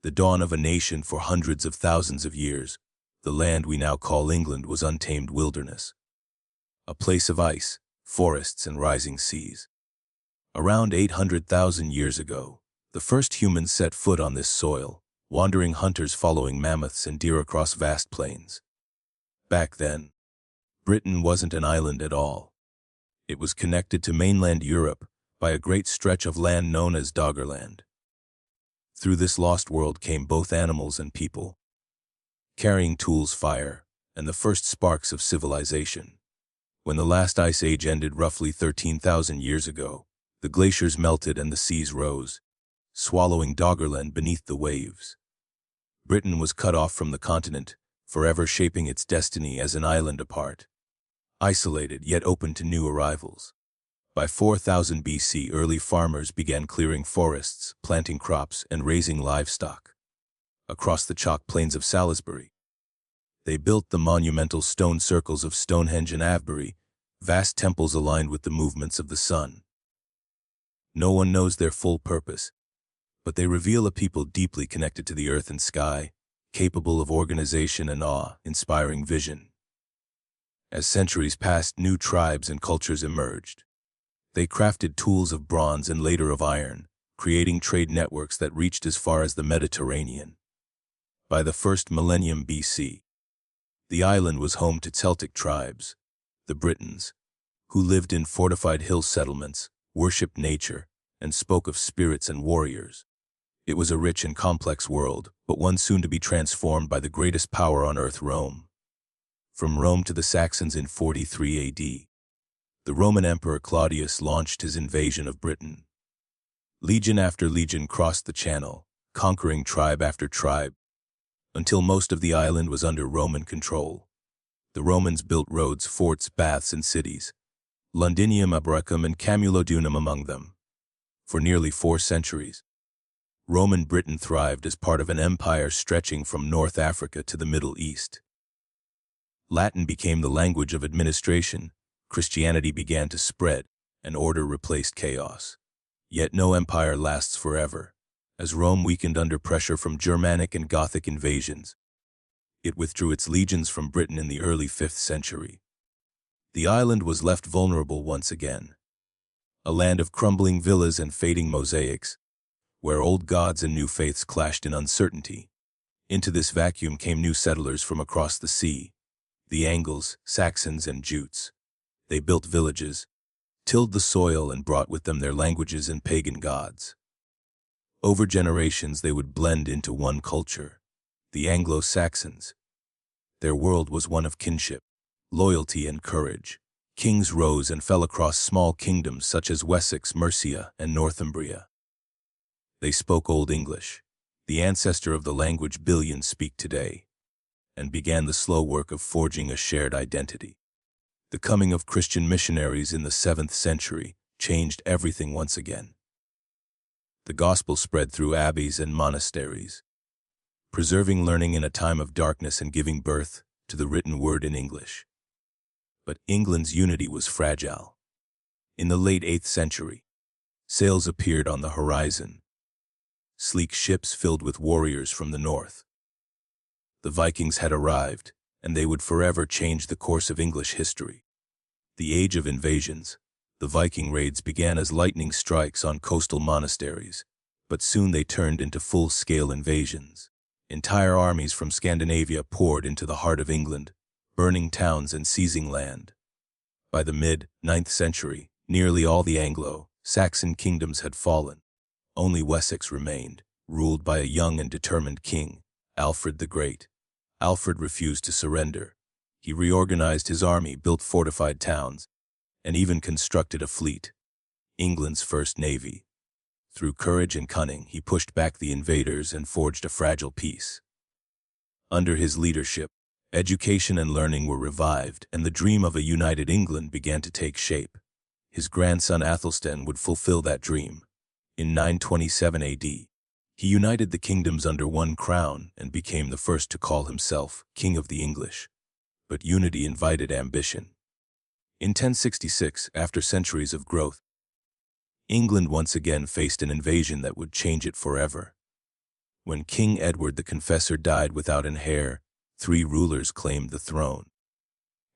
the dawn of a nation for hundreds of thousands of years, the land we now call England was untamed wilderness, a place of ice, forests, and rising seas. Around 800,000 years ago, the first humans set foot on this soil, wandering hunters following mammoths and deer across vast plains. Back then, Britain wasn't an island at all. It was connected to mainland Europe by a great stretch of land known as Doggerland. Through this lost world came both animals and people, carrying tools, fire, and the first sparks of civilization. When the last ice age ended roughly 13,000 years ago, the glaciers melted and the seas rose, swallowing Doggerland beneath the waves. Britain was cut off from the continent, forever shaping its destiny as an island apart, isolated yet open to new arrivals. By 4000 BC, early farmers began clearing forests, planting crops, and raising livestock. Across the chalk plains of Salisbury, they built the monumental stone circles of Stonehenge and Avebury, vast temples aligned with the movements of the sun. No one knows their full purpose, but they reveal a people deeply connected to the earth and sky, capable of organization and awe-inspiring vision. As centuries passed, new tribes and cultures emerged. They crafted tools of bronze and later of iron, creating trade networks that reached as far as the Mediterranean. By the first millennium BC, the island was home to Celtic tribes, the Britons, who lived in fortified hill settlements, worshipped nature, and spoke of spirits and warriors. It was a rich and complex world, but one soon to be transformed by the greatest power on earth, Rome. From Rome to the Saxons in 43 AD, the Roman Emperor Claudius launched his invasion of Britain. Legion after legion crossed the Channel, conquering tribe after tribe, until most of the island was under Roman control. The Romans built roads, forts, baths, and cities, Londinium, Abracum, and Camulodunum among them. For nearly 4 centuries, Roman Britain thrived as part of an empire stretching from North Africa to the Middle East. Latin became the language of administration, Christianity began to spread, and order replaced chaos. Yet no empire lasts forever. As Rome weakened under pressure from Germanic and Gothic invasions, it withdrew its legions from Britain in the early 5th century. The island was left vulnerable once again, a land of crumbling villas and fading mosaics, where old gods and new faiths clashed in uncertainty. Into this vacuum came new settlers from across the sea, the Angles, Saxons, and Jutes. They built villages, tilled the soil, and brought with them their languages and pagan gods. Over generations they would blend into one culture, the Anglo-Saxons. Their world was one of kinship, loyalty, and courage. Kings rose and fell across small kingdoms such as Wessex, Mercia, and Northumbria. They spoke Old English, the ancestor of the language billions speak today, and began the slow work of forging a shared identity. The coming of Christian missionaries in the 7th century changed everything once again. The gospel spread through abbeys and monasteries, preserving learning in a time of darkness and giving birth to the written word in English. But England's unity was fragile. In the late 8th century, sails appeared on the horizon, sleek ships filled with warriors from the north. The Vikings had arrived, and they would forever change the course of English history. The age of invasions, the Viking raids began as lightning strikes on coastal monasteries, but soon they turned into full-scale invasions. Entire armies from Scandinavia poured into the heart of England, burning towns and seizing land. By the mid-9th century, nearly all the Anglo-Saxon kingdoms had fallen. Only Wessex remained, ruled by a young and determined king, Alfred the Great. Alfred refused to surrender. He reorganized his army, built fortified towns, and even constructed a fleet, England's first navy. Through courage and cunning, he pushed back the invaders and forged a fragile peace. Under his leadership, education and learning were revived, and the dream of a united England began to take shape. His grandson Athelstan would fulfill that dream. In 927 AD, he united the kingdoms under one crown and became the first to call himself King of the English. But unity invited ambition. In 1066, after centuries of growth, England once again faced an invasion that would change it forever. When King Edward the Confessor died without an heir, 3 rulers claimed the throne.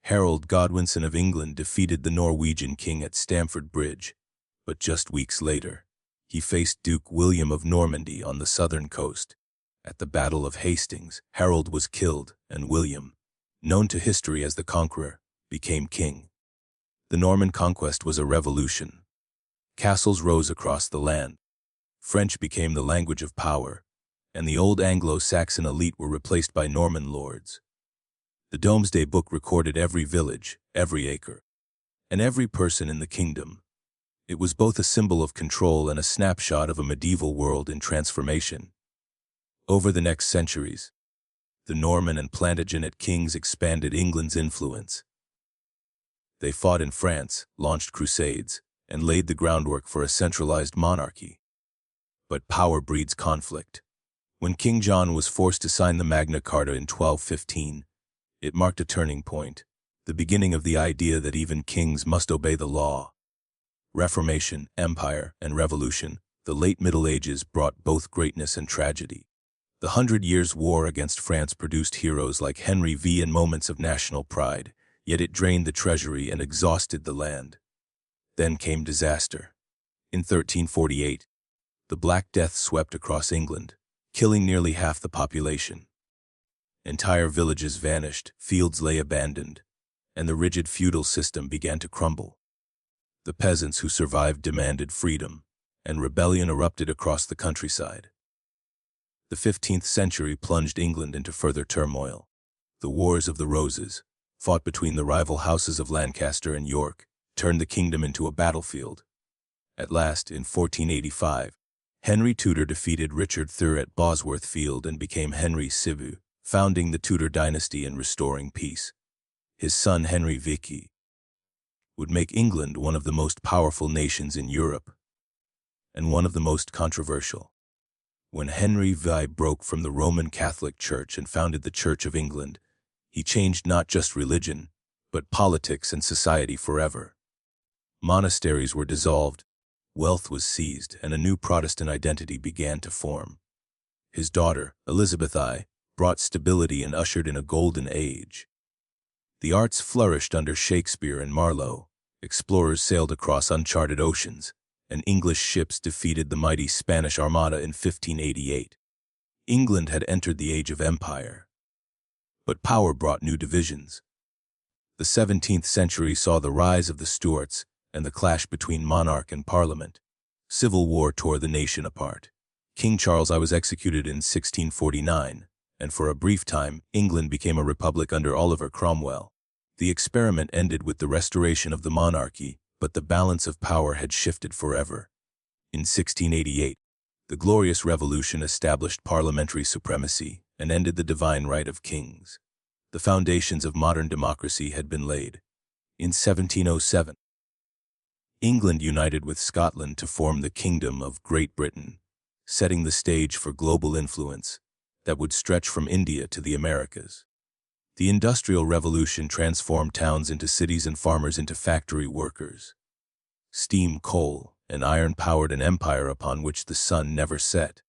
Harold Godwinson of England defeated the Norwegian king at Stamford Bridge, but just weeks later, he faced Duke William of Normandy on the southern coast. At the Battle of Hastings, Harold was killed, and William, known to history as the Conqueror, became king. The Norman conquest was a revolution. Castles rose across the land. French became the language of power, and the old Anglo-Saxon elite were replaced by Norman lords. The Domesday Book recorded every village, every acre, and every person in the kingdom. It was both a symbol of control and a snapshot of a medieval world in transformation. Over the next centuries, the Norman and Plantagenet kings expanded England's influence. They fought in France, launched crusades, and laid the groundwork for a centralized monarchy. But power breeds conflict. When King John was forced to sign the Magna Carta in 1215, it marked a turning point, the beginning of the idea that even kings must obey the law. Reformation, Empire, and Revolution, the late Middle Ages brought both greatness and tragedy. The 100 Years' War against France produced heroes like Henry V and moments of national pride, yet it drained the treasury and exhausted the land. Then came disaster. In 1348, the Black Death swept across England, killing nearly half the population. Entire villages vanished, fields lay abandoned, and the rigid feudal system began to crumble. The peasants who survived demanded freedom, and rebellion erupted across the countryside. The 15th century plunged England into further turmoil. The Wars of the Roses, fought between the rival houses of Lancaster and York, turned the kingdom into a battlefield. At last, in 1485, Henry Tudor defeated Richard III at Bosworth Field and became Henry Sivu, founding the Tudor dynasty and restoring peace. His son Henry Viking would make England one of the most powerful nations in Europe, and one of the most controversial. When Henry VI broke from the Roman Catholic Church and founded the Church of England, he changed not just religion, but politics and society forever. Monasteries were dissolved, wealth was seized, and a new Protestant identity began to form. His daughter, Elizabeth I, brought stability and ushered in a golden age. The arts flourished under Shakespeare and Marlowe. Explorers sailed across uncharted oceans, and English ships defeated the mighty Spanish Armada in 1588. England had entered the age of empire. But power brought new divisions. The 17th century saw the rise of the Stuarts and the clash between monarch and parliament. Civil war tore the nation apart. King Charles I was executed in 1649, and for a brief time, England became a republic under Oliver Cromwell. The experiment ended with the restoration of the monarchy, but the balance of power had shifted forever. In 1688, the Glorious Revolution established parliamentary supremacy and ended the divine right of kings. The foundations of modern democracy had been laid. In 1707, England united with Scotland to form the Kingdom of Great Britain, setting the stage for global influence that would stretch from India to the Americas. The Industrial Revolution transformed towns into cities and farmers into factory workers. Steam, coal, and iron powered an empire upon which the sun never set.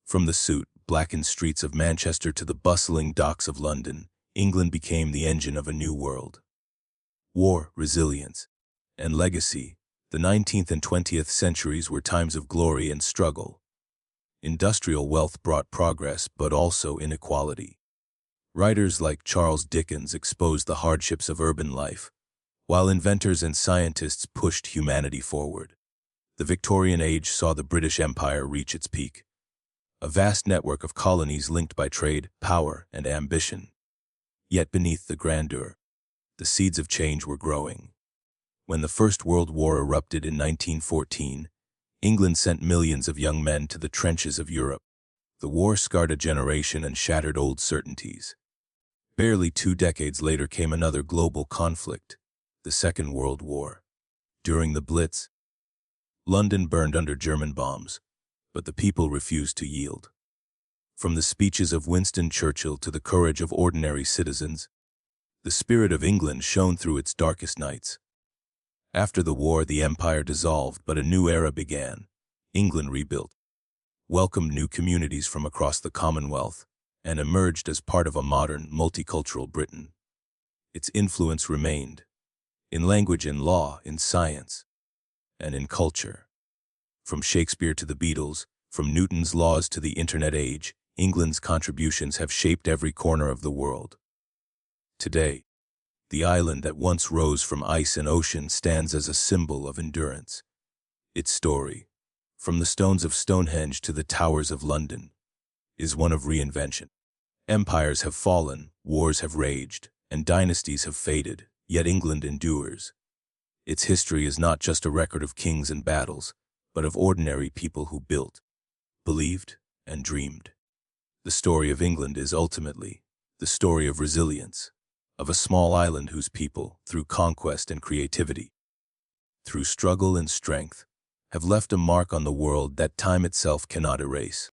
From the soot-blackened streets of Manchester to the bustling docks of London, England became the engine of a new world. War, resilience, and legacy, the 19th and 20th centuries were times of glory and struggle. Industrial wealth brought progress, but also inequality. Writers like Charles Dickens exposed the hardships of urban life, while inventors and scientists pushed humanity forward. The Victorian Age saw the British Empire reach its peak, a vast network of colonies linked by trade, power, and ambition. Yet beneath the grandeur, the seeds of change were growing. When the First World War erupted in 1914, England sent millions of young men to the trenches of Europe. The war scarred a generation and shattered old certainties. Barely 2 decades later came another global conflict, the Second World War. During the Blitz, London burned under German bombs, but the people refused to yield. From the speeches of Winston Churchill to the courage of ordinary citizens, the spirit of England shone through its darkest nights. After the war, the empire dissolved, but a new era began. England rebuilt. welcomed new communities from across the Commonwealth, and emerged as part of a modern, multicultural Britain. Its influence remained in language and law, in science, and in culture. From Shakespeare to the Beatles, from Newton's laws to the Internet age, England's contributions have shaped every corner of the world. Today, the island that once rose from ice and ocean stands as a symbol of endurance. Its story, from the stones of Stonehenge to the towers of London, is one of reinvention. Empires have fallen, wars have raged, and dynasties have faded, yet England endures. Its history is not just a record of kings and battles, but of ordinary people who built, believed, and dreamed. The story of England is ultimately the story of resilience, of a small island whose people, through conquest and creativity, through struggle and strength, have left a mark on the world that time itself cannot erase.